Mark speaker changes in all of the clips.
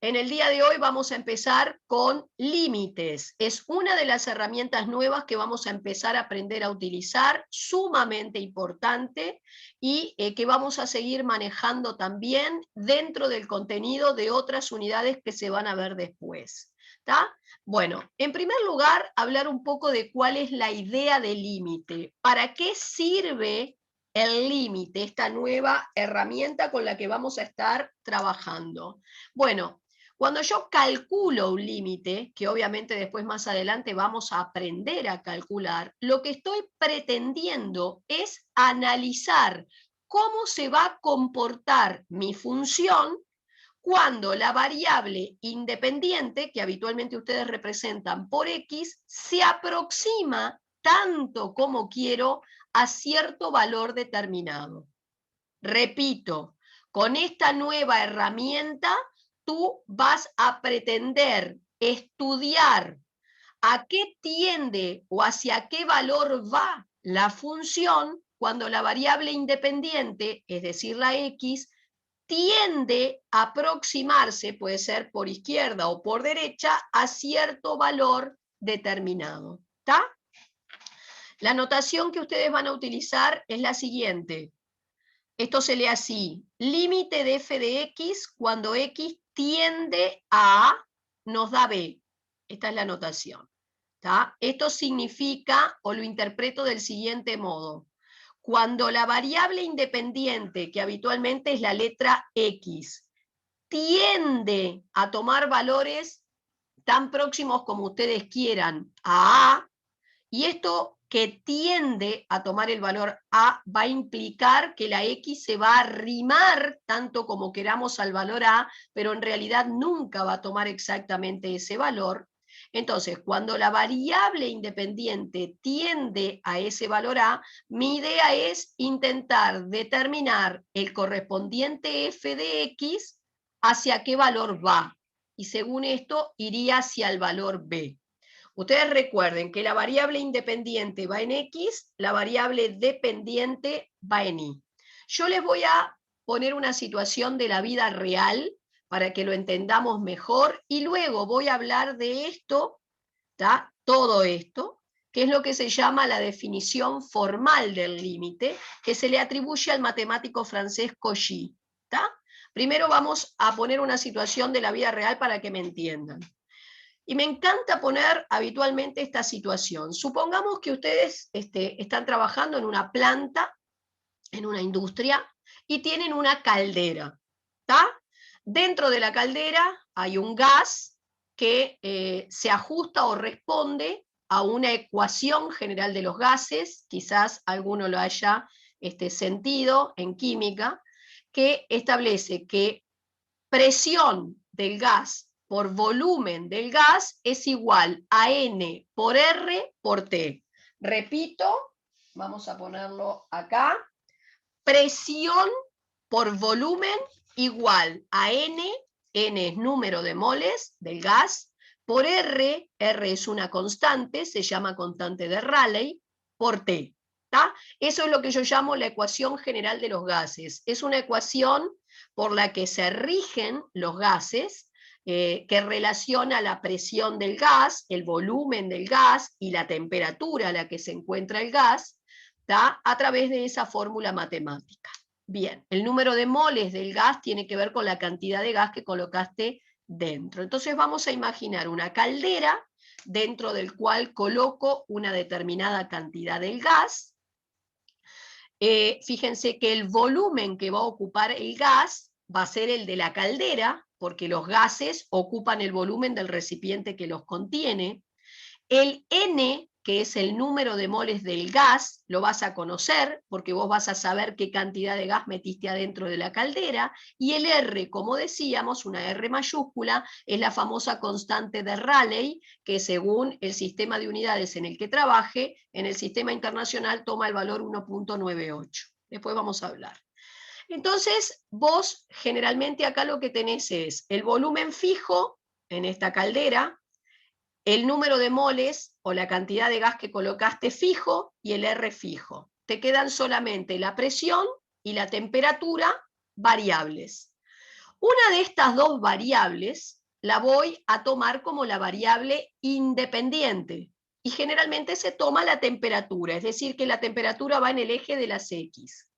Speaker 1: En el día de hoy vamos a empezar con límites. Es una de las herramientas nuevas que vamos a empezar a aprender a utilizar, sumamente importante, y que vamos a seguir manejando también dentro del contenido de otras unidades que se van a ver después. ¿Tá? Bueno, en primer lugar, hablar un poco de cuál es la idea del límite. ¿Para qué sirve el límite, esta nueva herramienta con la que vamos a estar trabajando? Bueno, cuando yo calculo un límite, que obviamente después más adelante vamos a aprender a calcular, lo que estoy pretendiendo es analizar cómo se va a comportar mi función cuando la variable independiente, que habitualmente ustedes representan por X, se aproxima tanto como quiero a cierto valor determinado. Repito, con esta nueva herramienta tú vas a pretender estudiar a qué tiende o hacia qué valor va la función cuando la variable independiente, es decir, la X, tiende a aproximarse, puede ser por izquierda o por derecha, a cierto valor determinado. ¿Está? La notación que ustedes van a utilizar es la siguiente. Esto se lee así: límite de f de x cuando x tiende a A, nos da B. Esta es la notación. ¿Tá? Esto significa, o lo interpreto del siguiente modo: cuando la variable independiente, que habitualmente es la letra x, tiende a tomar valores tan próximos como ustedes quieran a A, y esto que tiende a tomar el valor A va a implicar que la X se va a arrimar tanto como queramos al valor A, pero en realidad nunca va a tomar exactamente ese valor. Entonces, cuando la variable independiente tiende a ese valor A, mi idea es intentar determinar el correspondiente f de X hacia qué valor va. Y según esto, iría hacia el valor B. Ustedes recuerden que la variable independiente va en X, la variable dependiente va en Y. Yo les voy a poner una situación de la vida real para que lo entendamos mejor, y luego voy a hablar de esto, ¿tá? Todo esto, que es lo que se llama la definición formal del límite, que se le atribuye al matemático francés Cauchy. ¿Tá? Primero vamos a poner una situación de la vida real para que me entiendan. Y me encanta poner habitualmente esta situación. Supongamos que ustedes están trabajando en una planta, en una industria, y tienen una caldera. ¿Tá? Dentro de la caldera hay un gas que se ajusta o responde a una ecuación general de los gases, quizás alguno lo haya sentido en química, que establece que presión del gas por volumen del gas es igual a N por R por T. Repito, vamos a ponerlo acá: presión por volumen igual a N, N es número de moles del gas, por R, R es una constante, se llama constante de Rayleigh, por T. ¿Tá? Eso es lo que yo llamo la ecuación general de los gases. Es una ecuación por la que se rigen los gases, que relaciona la presión del gas, el volumen del gas y la temperatura a la que se encuentra el gas, ¿tá? A través de esa fórmula matemática. Bien, el número de moles del gas tiene que ver con la cantidad de gas que colocaste dentro. Entonces vamos a imaginar una caldera dentro del cual coloco una determinada cantidad del gas. Fíjense que el volumen que va a ocupar el gas va a ser el de la caldera, porque los gases ocupan el volumen del recipiente que los contiene. El N, que es el número de moles del gas, lo vas a conocer, porque vos vas a saber qué cantidad de gas metiste adentro de la caldera. Y el R, como decíamos, una R mayúscula, es la famosa constante de Rayleigh, que según el sistema de unidades en el que trabaje, en el sistema internacional toma el valor 1.98. Después vamos a hablar. Entonces, vos generalmente acá lo que tenés es el volumen fijo en esta caldera, el número de moles o la cantidad de gas que colocaste fijo y el R fijo. Te quedan solamente la presión y la temperatura variables. Una de estas dos variables la voy a tomar como la variable independiente, y generalmente se toma la temperatura, es decir, que la temperatura va en el eje de las X.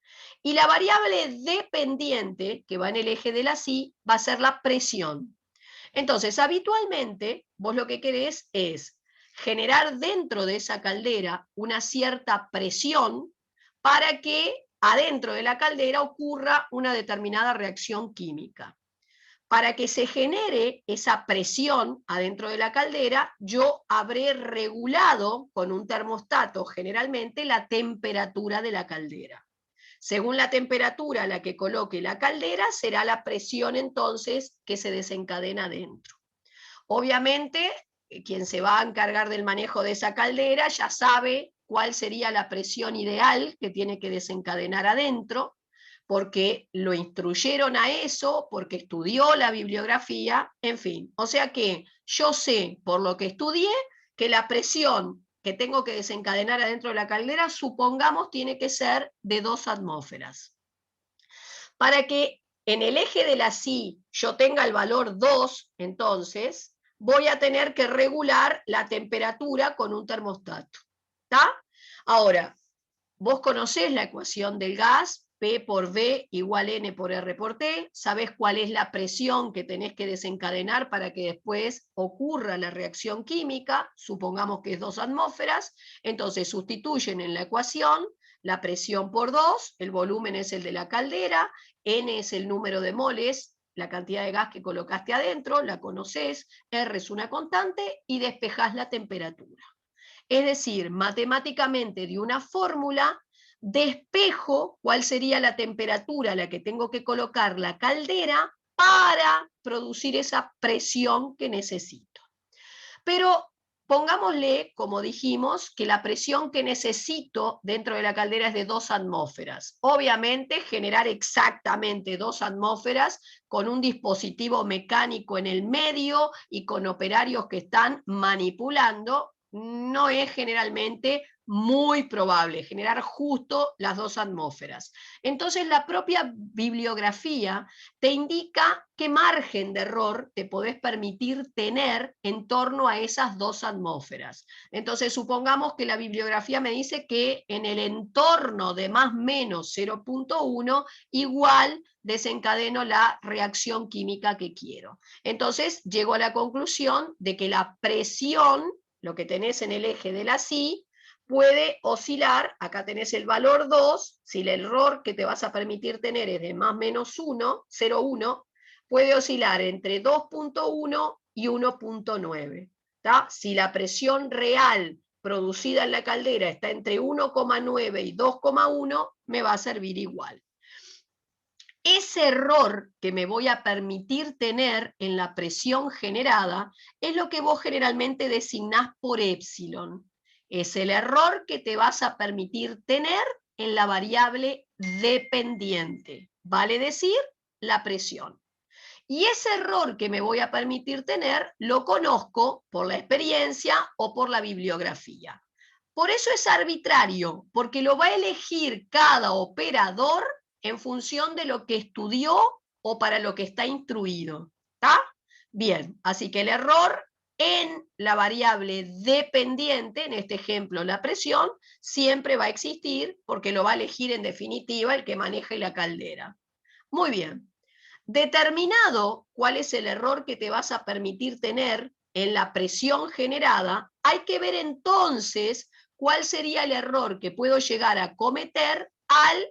Speaker 1: Y la variable dependiente, que va en el eje de las Y, va a ser la presión. Entonces, habitualmente, vos lo que querés es generar dentro de esa caldera una cierta presión para que adentro de la caldera ocurra una determinada reacción química. Para que se genere esa presión adentro de la caldera, yo habré regulado con un termostato generalmente la temperatura de la caldera. Según la temperatura a la que coloque la caldera, será la presión entonces que se desencadena dentro. Obviamente, quien se va a encargar del manejo de esa caldera ya sabe cuál sería la presión ideal que tiene que desencadenar adentro, porque lo instruyeron a eso, porque estudió la bibliografía, en fin. O sea que yo sé, por lo que estudié, que la presión que tengo que desencadenar adentro de la caldera, supongamos, tiene que ser de 2 atmósferas. Para que en el eje de la Y yo tenga el valor 2, entonces, voy a tener que regular la temperatura con un termostato. ¿Está? Ahora, vos conocés la ecuación del gas, P por V igual N por R por T, sabés cuál es la presión que tenés que desencadenar para que después ocurra la reacción química, supongamos que es 2 atmósferas, entonces sustituyen en la ecuación la presión por 2, el volumen es el de la caldera, N es el número de moles, la cantidad de gas que colocaste adentro, la conocés, R es una constante y despejás la temperatura. Es decir, matemáticamente de una fórmula despejo cuál sería la temperatura a la que tengo que colocar la caldera para producir esa presión que necesito. Pero pongámosle, como dijimos, que la presión que necesito dentro de la caldera es de 2 atmósferas. Obviamente, generar exactamente 2 atmósferas con un dispositivo mecánico en el medio y con operarios que están manipulando no es generalmente muy probable generar justo las 2 atmósferas. Entonces la propia bibliografía te indica qué margen de error te podés permitir tener en torno a esas 2 atmósferas. Entonces supongamos que la bibliografía me dice que en el entorno de más o menos 0.1 igual desencadeno la reacción química que quiero. Entonces llego a la conclusión de que la presión, lo que tenés en el eje de la Y, puede oscilar, acá tenés el valor 2, si el error que te vas a permitir tener es de más o menos 1, 0,1, puede oscilar entre 2.1 y 1.9. Si la presión real producida en la caldera está entre 1,9 y 2,1, me va a servir igual. Ese error que me voy a permitir tener en la presión generada es lo que vos generalmente designás por épsilon. Es el error que te vas a permitir tener en la variable dependiente, vale decir, la presión. Y ese error que me voy a permitir tener lo conozco por la experiencia o por la bibliografía. Por eso es arbitrario, porque lo va a elegir cada operador en función de lo que estudió o para lo que está instruido. ¿Está? Bien, así que el error en la variable dependiente, en este ejemplo la presión, siempre va a existir porque lo va a elegir en definitiva el que maneje la caldera. Muy bien. Determinado cuál es el error que te vas a permitir tener en la presión generada, hay que ver entonces cuál sería el error que puedo llegar a cometer al,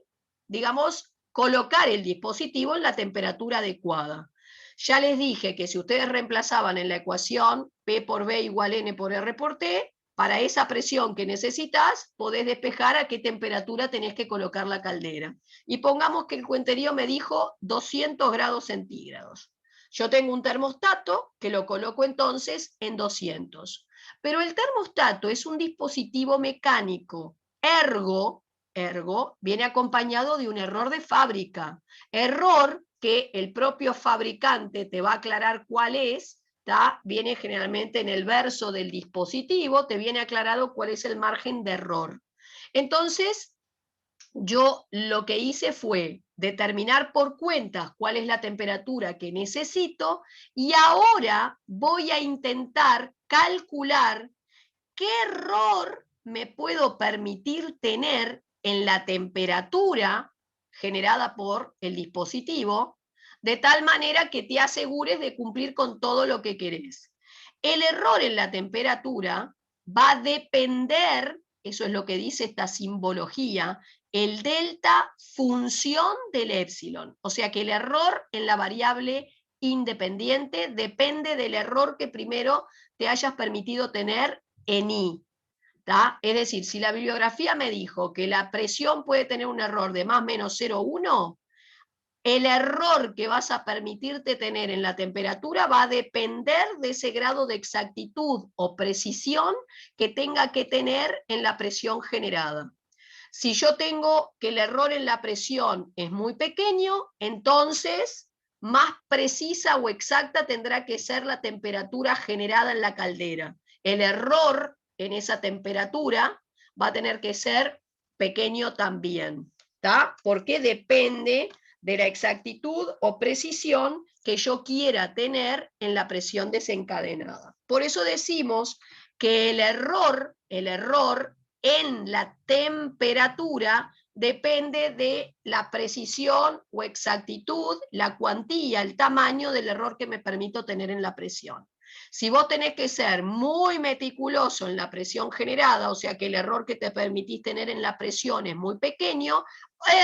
Speaker 1: digamos, colocar el dispositivo en la temperatura adecuada. Ya les dije que si ustedes reemplazaban en la ecuación P por V igual N por R por T, para esa presión que necesitas, podés despejar a qué temperatura tenés que colocar la caldera. Y pongamos que el cuenterío me dijo 200 grados centígrados. Yo tengo un termostato que lo coloco entonces en 200. Pero el termostato es un dispositivo mecánico, ergo viene acompañado de un error de fábrica. Error que el propio fabricante te va a aclarar cuál es, viene generalmente en el verso del dispositivo, te viene aclarado cuál es el margen de error. Entonces, yo lo que hice fue determinar por cuentas cuál es la temperatura que necesito, y ahora voy a intentar calcular qué error me puedo permitir tener en la temperatura generada por el dispositivo, de tal manera que te asegures de cumplir con todo lo que querés. El error en la temperatura va a depender, eso es lo que dice esta simbología, el delta función del epsilon. O sea que el error en la variable independiente depende del error que primero te hayas permitido tener en I. ¿tá? Es decir, si la bibliografía me dijo que la presión puede tener un error de más o menos 0,1, el error que vas a permitirte tener en la temperatura va a depender de ese grado de exactitud o precisión que tenga que tener en la presión generada. Si yo tengo que el error en la presión es muy pequeño, entonces más precisa o exacta tendrá que ser la temperatura generada en la caldera. El error en esa temperatura va a tener que ser pequeño también, ¿tá? Porque depende de la exactitud o precisión que yo quiera tener en la presión desencadenada. Por eso decimos que el error en la temperatura depende de la precisión o exactitud, la cuantía, el tamaño del error que me permito tener en la presión. Si vos tenés que ser muy meticuloso en la presión generada, o sea que el error que te permitís tener en la presión es muy pequeño,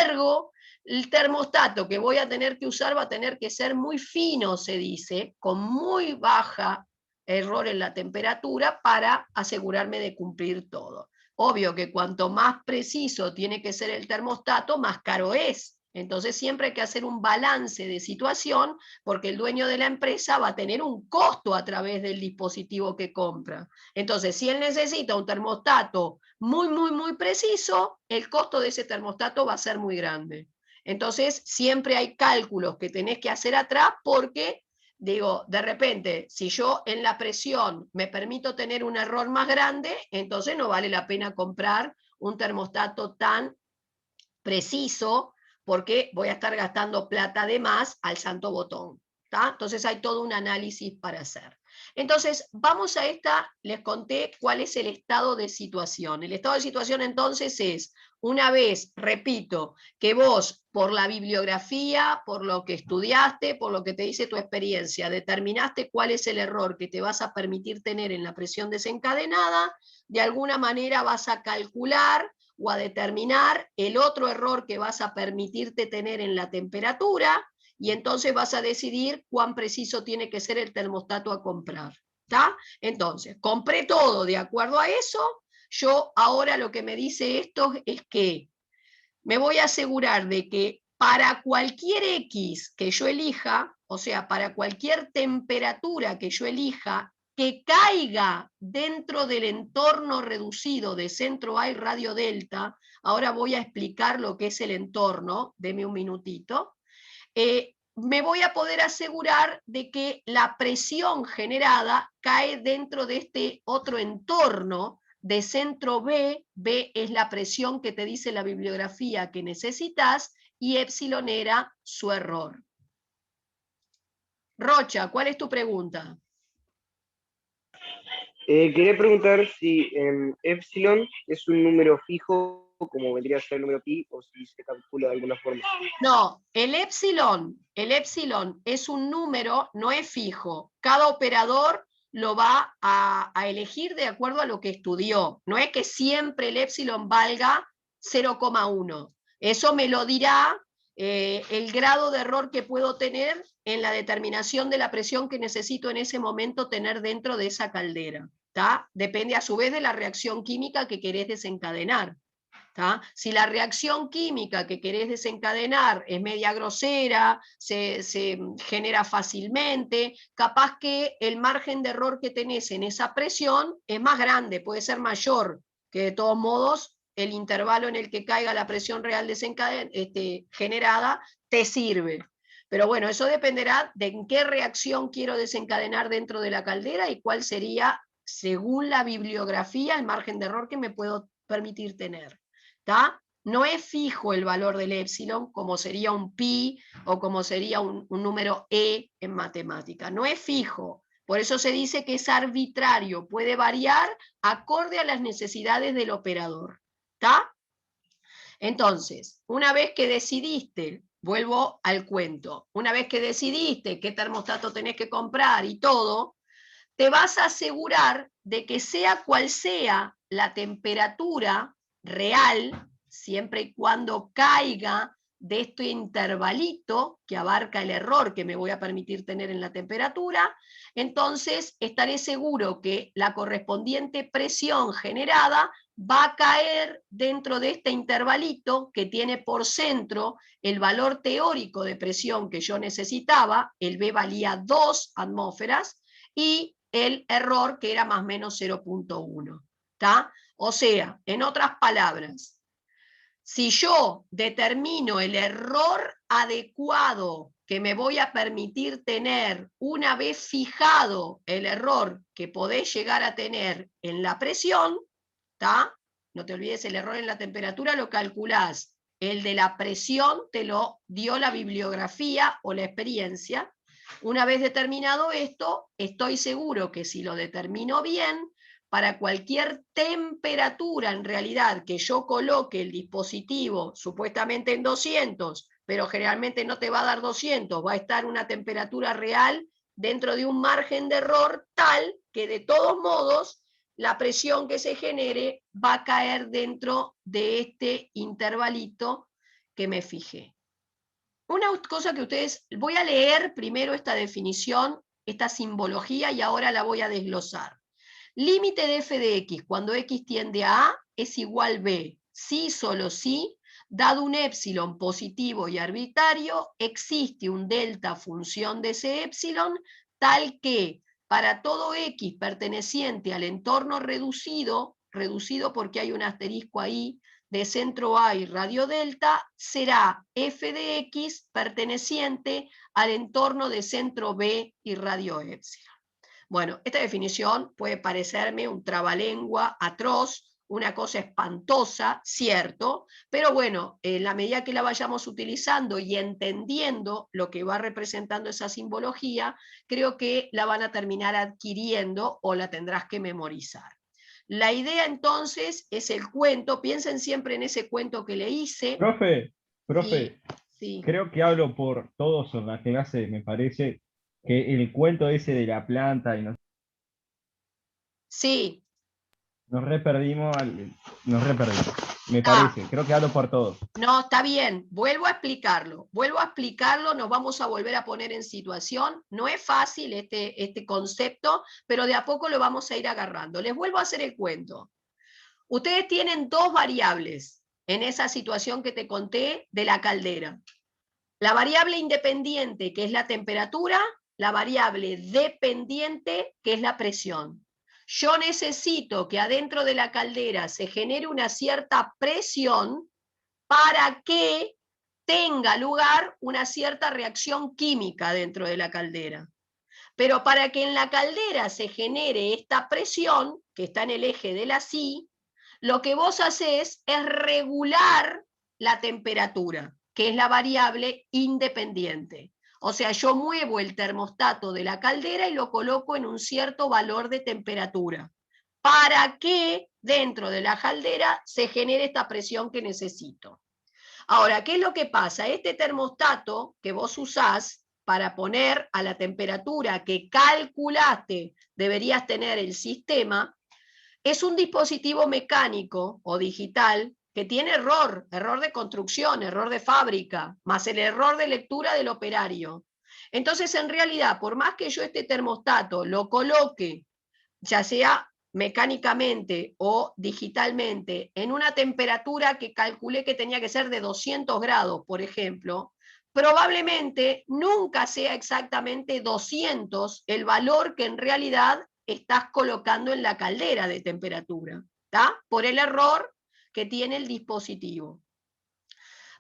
Speaker 1: ergo, el termostato que voy a tener que usar va a tener que ser muy fino, se dice, con muy baja error en la temperatura para asegurarme de cumplir todo. Obvio que cuanto más preciso tiene que ser el termostato, más caro es. Entonces siempre hay que hacer un balance de situación porque el dueño de la empresa va a tener un costo a través del dispositivo que compra. Entonces, si él necesita un termostato muy preciso, el costo de ese termostato va a ser muy grande. Entonces, siempre hay cálculos que tenés que hacer atrás porque, digo, de repente, si yo en la presión me permito tener un error más grande, entonces no vale la pena comprar un termostato tan preciso porque voy a estar gastando plata de más al santo botón. ¿tá? Entonces hay todo un análisis para hacer. Entonces, vamos a esta, les conté cuál es el estado de situación. El estado de situación entonces es, una vez, repito, que vos por la bibliografía, por lo que estudiaste, por lo que te dice tu experiencia, determinaste cuál es el error que te vas a permitir tener en la presión desencadenada, de alguna manera vas a calcular o a determinar el otro error que vas a permitirte tener en la temperatura, y entonces vas a decidir cuán preciso tiene que ser el termostato a comprar. ¿tá? Entonces, compré todo de acuerdo a eso. Yo ahora lo que me dice esto es que me voy a asegurar de que para cualquier X que yo elija, o sea, para cualquier temperatura que yo elija, que caiga dentro del entorno reducido de centro A y radio delta, ahora voy a explicar lo que es el entorno, deme un minutito, me voy a poder asegurar de que la presión generada cae dentro de este otro entorno de centro B. B es la presión que te dice la bibliografía que necesitas y epsilon era su error. Rocha, ¿cuál es tu pregunta?
Speaker 2: Quería preguntar si epsilon es un número fijo, como vendría a ser el número pi, o si se calcula de alguna forma.
Speaker 1: No, el epsilon es un número, no es fijo. Cada operador lo va a elegir de acuerdo a lo que estudió. No es que siempre el epsilon valga 0,1. Eso me lo dirá el grado de error que puedo tener en la determinación de la presión que necesito en ese momento tener dentro de esa caldera. ¿tá? Depende a su vez de la reacción química que querés desencadenar. ¿tá? Si la reacción química que querés desencadenar es media grosera, se genera fácilmente, capaz que el margen de error que tenés en esa presión es más grande, puede ser mayor, que de todos modos el intervalo en el que caiga la presión real generada te sirve. Pero bueno, eso dependerá de en qué reacción quiero desencadenar dentro de la caldera y cuál sería, según la bibliografía, el margen de error que me puedo permitir tener. ¿tá? No es fijo el valor del épsilon, como sería un pi o como sería un número e en matemática. No es fijo. Por eso se dice que es arbitrario, puede variar acorde a las necesidades del operador. ¿Está? Entonces, una vez que decidiste, vuelvo al cuento, una vez que decidiste qué termostato tenés que comprar y todo, te vas a asegurar de que sea cual sea la temperatura real, siempre y cuando caiga de este intervalito que abarca el error que me voy a permitir tener en la temperatura, entonces estaré seguro que la correspondiente presión generada va a caer dentro de este intervalito que tiene por centro el valor teórico de presión que yo necesitaba, el B valía 2 atmósferas, y el error que era más o menos 0.1. ¿Está? O sea, en otras palabras, si yo determino el error adecuado que me voy a permitir tener una vez fijado el error que podés llegar a tener en la presión, ¿está? No te olvides, el error en la temperatura lo calculás, el de la presión te lo dio la bibliografía o la experiencia. Una vez determinado esto, estoy seguro que si lo determino bien, para cualquier temperatura en realidad que yo coloque el dispositivo supuestamente en 200, pero generalmente no te va a dar 200, va a estar una temperatura real dentro de un margen de error tal que de todos modos la presión que se genere va a caer dentro de este intervalito que me fijé. Una cosa que ustedes, voy a leer primero esta definición, esta simbología, y ahora la voy a desglosar. Límite de f de x cuando x tiende a A es igual b, si solo si, dado un épsilon positivo y arbitrario, existe un delta función de ese épsilon tal que para todo x perteneciente al entorno reducido, reducido porque hay un asterisco ahí, de centro A y radio delta, será f de x perteneciente al entorno de centro B y radio épsilon. Bueno, esta definición puede parecerme un trabalengua atroz, una cosa espantosa, cierto, pero bueno, en la medida que la vayamos utilizando y entendiendo lo que va representando esa simbología, creo que la van a terminar adquiriendo o la tendrás que memorizar. La idea entonces es el cuento, piensen siempre en ese cuento que le hice.
Speaker 3: Profe,
Speaker 1: Sí,
Speaker 3: profe,
Speaker 1: sí,
Speaker 3: creo que hablo por todos en la clase, me parece que el cuento ese de la planta y
Speaker 1: sí.
Speaker 3: nos re perdimos, nos re perdimos. Me parece, creo que hablo por todos.
Speaker 1: No, está bien, vuelvo a explicarlo, nos vamos a volver a poner en situación. No es fácil este concepto, pero de a poco lo vamos a ir agarrando. Les vuelvo a hacer el cuento. Ustedes tienen dos variables en esa situación que te conté de la caldera. La variable independiente, que es la temperatura, la variable dependiente, que es la presión. Yo necesito que adentro de la caldera se genere una cierta presión para que tenga lugar una cierta reacción química dentro de la caldera. Pero para que en la caldera se genere esta presión, que está en el eje de la sí, lo que vos hacés es regular la temperatura, que es la variable independiente. O sea, yo muevo el termostato de la caldera y lo coloco en un cierto valor de temperatura, para que dentro de la caldera se genere esta presión que necesito. Ahora, ¿qué es lo que pasa? Este termostato que vos usás para poner a la temperatura que calculaste deberías tener el sistema, es un dispositivo mecánico o digital que tiene error de construcción, error de fábrica, más el error de lectura del operario. Entonces, en realidad, por más que yo este termostato lo coloque, ya sea mecánicamente o digitalmente, en una temperatura que calculé que tenía que ser de 200 grados, por ejemplo, probablemente nunca sea exactamente 200 el valor que en realidad estás colocando en la caldera de temperatura, ¿tá? Por el error que tiene el dispositivo.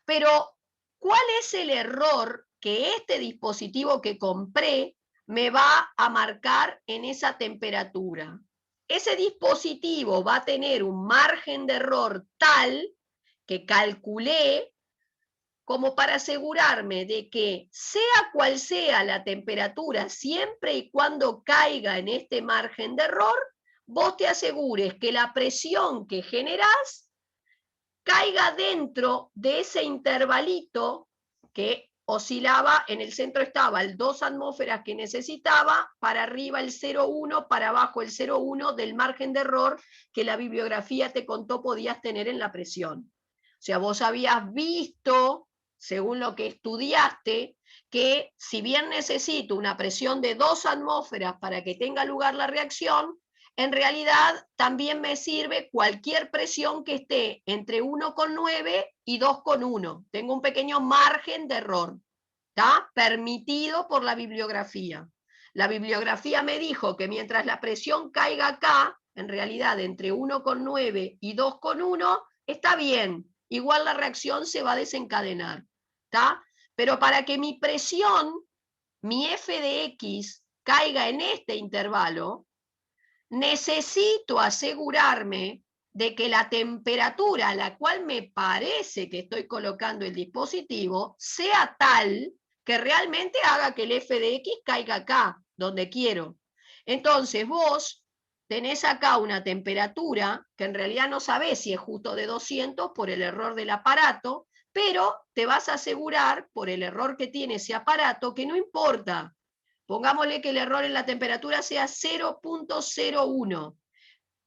Speaker 1: Pero, ¿cuál es el error que este dispositivo que compré me va a marcar en esa temperatura? Ese dispositivo va a tener un margen de error tal que calculé como para asegurarme de que sea cual sea la temperatura, siempre y cuando caiga en este margen de error, vos te asegures que la presión que generás caiga dentro de ese intervalito que oscilaba, en el centro estaba el 2 atmósferas que necesitaba, para arriba el 0,1, para abajo el 0,1 del margen de error que la bibliografía te contó podías tener en la presión. O sea, vos habías visto, según lo que estudiaste, que si bien necesito una presión de 2 atmósferas para que tenga lugar la reacción, en realidad también me sirve cualquier presión que esté entre 1,9 y 2,1. Tengo un pequeño margen de error, ¿está? Permitido por la bibliografía. La bibliografía me dijo que mientras la presión caiga acá, en realidad entre 1,9 y 2,1, está bien. Igual la reacción se va a desencadenar, ¿está? Pero para que mi presión, mi f de x, caiga en este intervalo, necesito asegurarme de que la temperatura a la cual me parece que estoy colocando el dispositivo sea tal que realmente haga que el f de x caiga acá, donde quiero. Entonces vos tenés acá una temperatura que en realidad no sabés si es justo de 200 por el error del aparato, pero te vas a asegurar por el error que tiene ese aparato que no importa. Pongámosle que el error en la temperatura sea 0,01.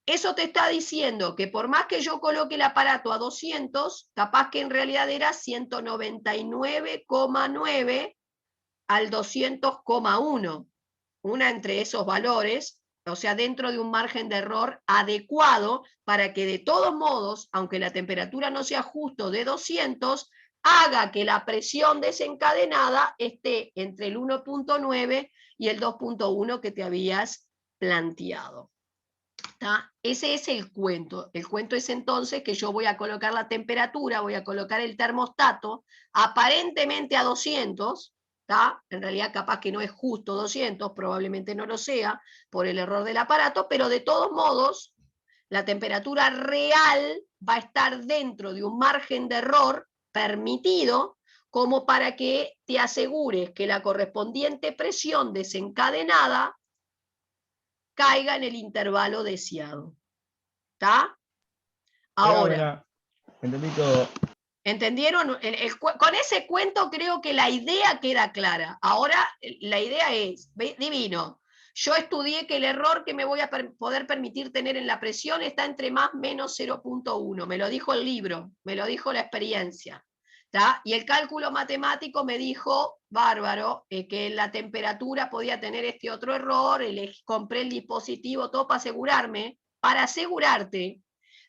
Speaker 1: Eso te está diciendo que por más que yo coloque el aparato a 200, capaz que en realidad era 199,9 al 200,1. Una entre esos valores, o sea, dentro de un margen de error adecuado para que de todos modos, aunque la temperatura no sea justo de 200, haga que la presión desencadenada esté entre el 1,9 y el 2,1 que te habías planteado. ¿Tá? Ese es el cuento. El cuento es entonces que yo voy a colocar la temperatura, voy a colocar el termostato aparentemente a 200, ¿tá? En realidad capaz que no es justo 200, probablemente no lo sea por el error del aparato, pero de todos modos la temperatura real va a estar dentro de un margen de error permitido como para que te asegures que la correspondiente presión desencadenada caiga en el intervalo deseado. ¿Está? Ahora,
Speaker 3: entendí todo.
Speaker 1: ¿entendieron? Con ese cuento creo que la idea queda clara. Ahora la idea es, divino, yo estudié que el error que me voy a poder permitir tener en la presión está entre más menos 0,1. Me lo dijo el libro, me lo dijo la experiencia. ¿Tá? Y el cálculo matemático me dijo, bárbaro, que la temperatura podía tener este otro error, compré el dispositivo, todo para asegurarte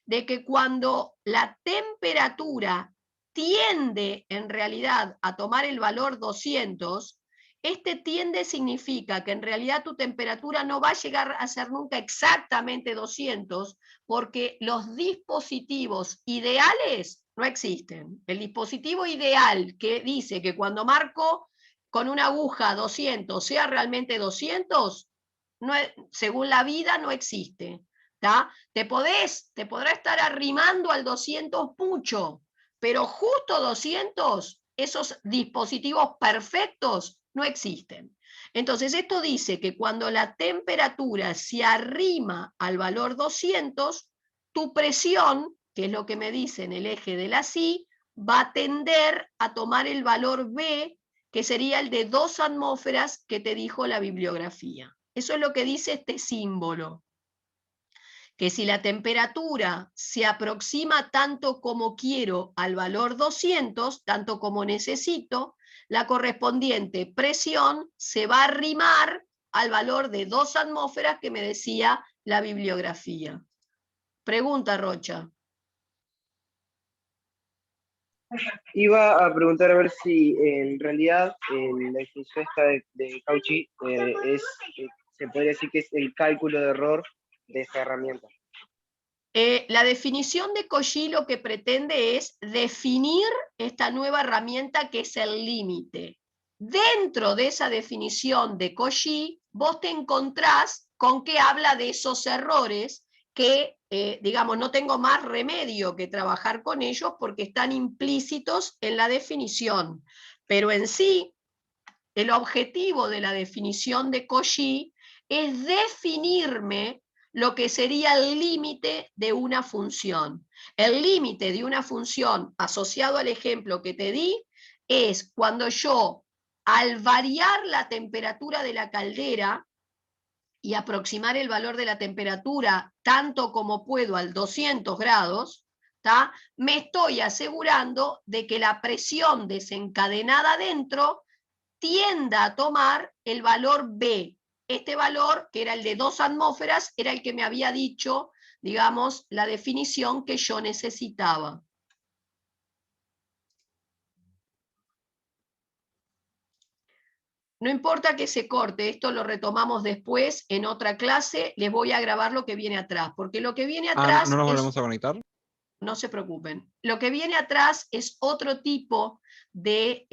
Speaker 1: de que cuando la temperatura tiende en realidad a tomar el valor 200, este tiende significa que en realidad tu temperatura no va a llegar a ser nunca exactamente 200, porque los dispositivos ideales no existen. El dispositivo ideal que dice que cuando marco con una aguja 200 sea realmente 200, no, según la vida no existe. ¿Tá? Te podrá estar arrimando al 200 mucho, pero justo 200, esos dispositivos perfectos no existen. Entonces esto dice que cuando la temperatura se arrima al valor 200, tu presión, que es lo que me dice en el eje de la SI, va a tender a tomar el valor B, que sería el de 2 atmósferas que te dijo la bibliografía. Eso es lo que dice este símbolo. Que si la temperatura se aproxima tanto como quiero al valor 200, tanto como necesito, la correspondiente presión se va a arrimar al valor de 2 atmósferas que me decía la bibliografía. Pregunta, Rocha.
Speaker 2: Iba a preguntar a ver si en realidad la definición esta de Cauchy se podría decir que es el cálculo de error de esta herramienta.
Speaker 1: La definición de Cauchy lo que pretende es definir esta nueva herramienta que es el límite. Dentro de esa definición de Cauchy, vos te encontrás con que habla de esos errores que, digamos, no tengo más remedio que trabajar con ellos porque están implícitos en la definición. Pero en sí, el objetivo de la definición de Cauchy es definirme lo que sería el límite de una función. El límite de una función, asociado al ejemplo que te di, es cuando yo, al variar la temperatura de la caldera y aproximar el valor de la temperatura tanto como puedo al 200 grados, ¿tá? Me estoy asegurando de que la presión desencadenada dentro tienda a tomar el valor B. Este valor, que era el de 2 atmósferas, era el que me había dicho, digamos, la definición que yo necesitaba. No importa que se corte, esto lo retomamos después en otra clase, les voy a grabar lo que viene atrás, porque lo que viene atrás
Speaker 4: ¿no nos
Speaker 1: es...
Speaker 4: volvemos a conectar?
Speaker 1: No se preocupen. Lo que viene atrás es otro tipo de,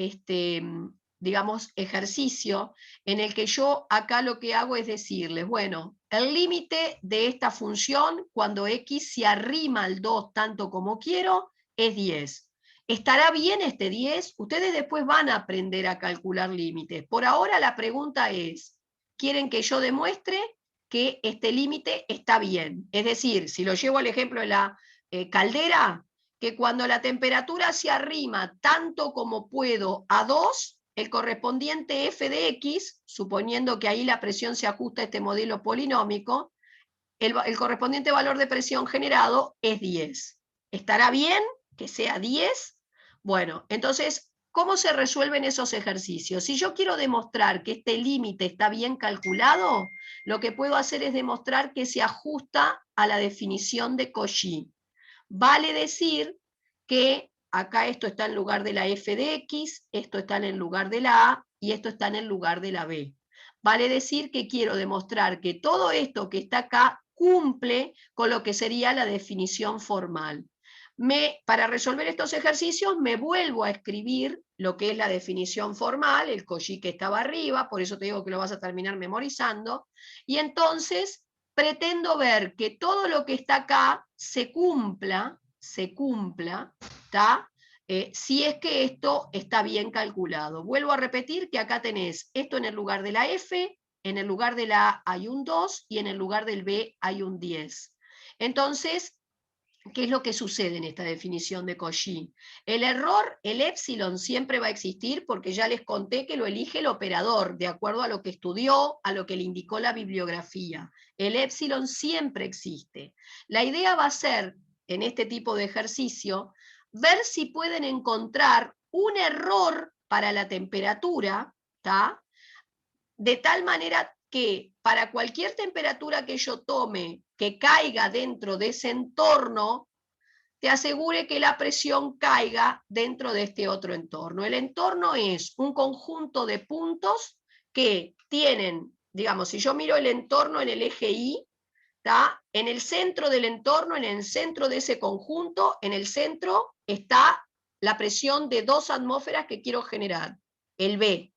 Speaker 1: digamos, ejercicio en el que yo acá lo que hago es decirles, bueno, el límite de esta función cuando x se arrima al 2 tanto como quiero es 10. ¿Estará bien este 10? Ustedes después van a aprender a calcular límites. Por ahora la pregunta es, ¿quieren que yo demuestre que este límite está bien? Es decir, si lo llevo al ejemplo de la caldera, que cuando la temperatura se arrima tanto como puedo a 2, el correspondiente f de x, suponiendo que ahí la presión se ajusta a este modelo polinómico, el correspondiente valor de presión generado es 10. ¿Estará bien que sea 10? Bueno, entonces, ¿cómo se resuelven esos ejercicios? Si yo quiero demostrar que este límite está bien calculado, lo que puedo hacer es demostrar que se ajusta a la definición de Cauchy. Vale decir que acá esto está en lugar de la f de x, esto está en el lugar de la a y esto está en el lugar de la b. Vale decir que quiero demostrar que todo esto que está acá cumple con lo que sería la definición formal. Para resolver estos ejercicios me vuelvo a escribir lo que es la definición formal, el Cauchy que estaba arriba, por eso te digo que lo vas a terminar memorizando, y entonces pretendo ver que todo lo que está acá se cumpla, ¿tá? Si es que esto está bien calculado. Vuelvo a repetir que acá tenés esto en el lugar de la F, en el lugar de la A hay un 2 y en el lugar del B hay un 10. Entonces, ¿qué es lo que sucede en esta definición de Cauchy? El error, el épsilon, siempre va a existir porque ya les conté que lo elige el operador, de acuerdo a lo que estudió, a lo que le indicó la bibliografía. El épsilon siempre existe. La idea va a ser, en este tipo de ejercicio, ver si pueden encontrar un error para la temperatura, ¿tá? De tal manera que para cualquier temperatura que yo tome que caiga dentro de ese entorno, te asegure que la presión caiga dentro de este otro entorno. El entorno es un conjunto de puntos que tienen, digamos, si yo miro el entorno en el eje Y, ¿tá? En el centro del entorno, en el centro de ese conjunto, en el centro está la presión de 2 atmósferas que quiero generar, el B.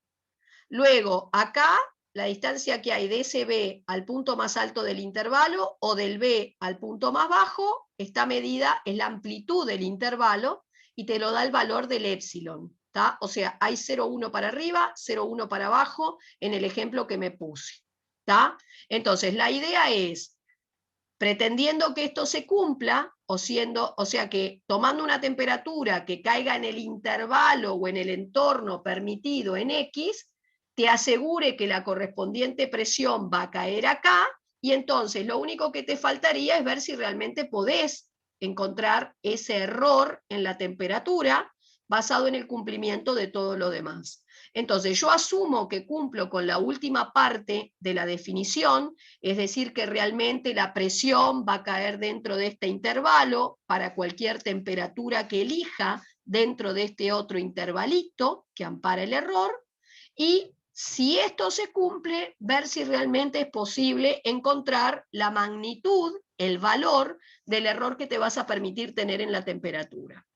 Speaker 1: Luego, acá, la distancia que hay de ese B al punto más alto del intervalo o del B al punto más bajo, está medida en la amplitud del intervalo y te lo da el valor del épsilon. ¿Tá? O sea, hay 0,1 para arriba, 0,1 para abajo en el ejemplo que me puse. ¿Tá? Entonces, la idea es, pretendiendo que esto se cumpla, o sea que tomando una temperatura que caiga en el intervalo o en el entorno permitido en X, te asegure que la correspondiente presión va a caer acá, y entonces lo único que te faltaría es ver si realmente podés encontrar ese error en la temperatura basado en el cumplimiento de todo lo demás. Entonces yo asumo que cumplo con la última parte de la definición, es decir, que realmente la presión va a caer dentro de este intervalo para cualquier temperatura que elija dentro de este otro intervalito que ampara el error, y si esto se cumple, ver si realmente es posible encontrar la magnitud, el valor del error que te vas a permitir tener en la temperatura.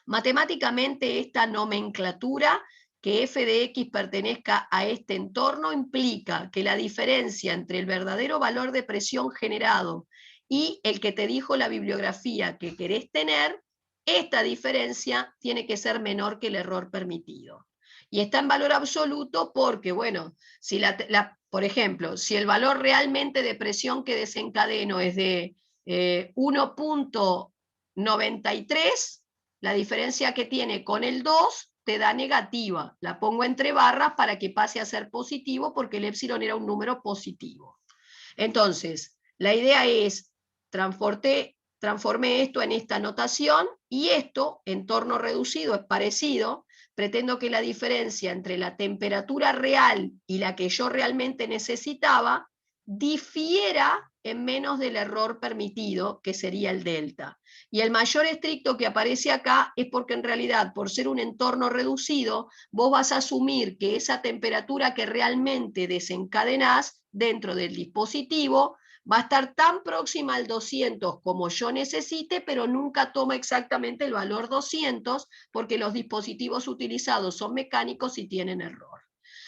Speaker 1: Matemáticamente esta nomenclatura, que f de x pertenezca a este entorno, implica que la diferencia entre el verdadero valor de presión generado y el que te dijo la bibliografía que querés tener, esta diferencia tiene que ser menor que el error permitido. Y está en valor absoluto porque, bueno, si por ejemplo, si el valor realmente de presión que desencadeno es de 1.93, la diferencia que tiene con el 2 te da negativa. La pongo entre barras para que pase a ser positivo porque el épsilon era un número positivo. Entonces, la idea es, transformé esto en esta notación y esto, entorno reducido, es parecido. Pretendo que la diferencia entre la temperatura real y la que yo realmente necesitaba difiera en menos del error permitido, que sería el delta. Y el mayor estricto que aparece acá es porque en realidad, por ser un entorno reducido, vos vas a asumir que esa temperatura que realmente desencadenás dentro del dispositivo va a estar tan próxima al 200 como yo necesite, pero nunca toma exactamente el valor 200 porque los dispositivos utilizados son mecánicos y tienen error.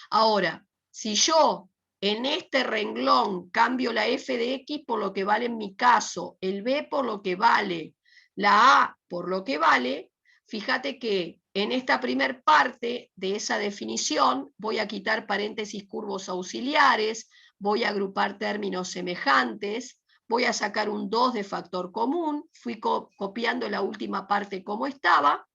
Speaker 1: Ahora, si yo en este renglón cambio la f de x por lo que vale en mi caso, el b por lo que vale, la a por lo que vale, fíjate que en esta primer parte de esa definición voy a quitar paréntesis curvos auxiliares, voy a agrupar términos semejantes, voy a sacar un 2 de factor común, fui copiando la última parte como estaba.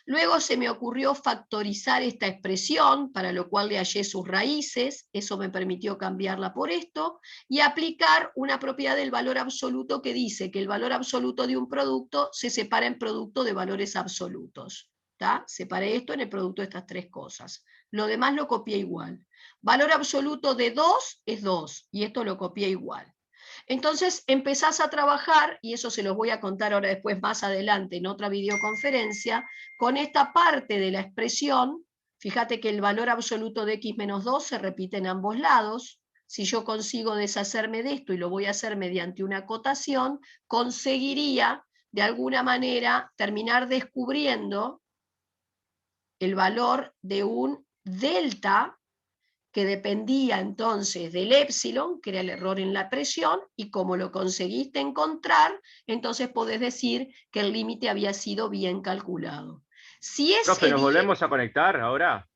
Speaker 1: Luego se me ocurrió factorizar esta expresión, para lo cual le hallé sus raíces, eso me permitió cambiarla por esto, y aplicar una propiedad del valor absoluto que dice que el valor absoluto de un producto se separa en producto de valores absolutos. ¿Tá? Separé esto en el producto de estas tres cosas. Lo demás lo copié igual. Valor absoluto de 2 es 2, y esto lo copié igual. Entonces empezás a trabajar, y eso se los voy a contar ahora después más adelante en otra videoconferencia, con esta parte de la expresión. Fíjate que el valor absoluto de x menos 2 se repite en ambos lados. Si yo consigo deshacerme de esto y lo voy a hacer mediante una acotación, conseguiría de alguna manera terminar descubriendo el valor de un delta que dependía entonces del épsilon, que era el error en la presión, y como lo conseguiste encontrar, entonces podés decir que el límite había sido bien calculado. Si es
Speaker 4: Profe, ¿nos
Speaker 1: evidente,
Speaker 4: volvemos a conectar ahora?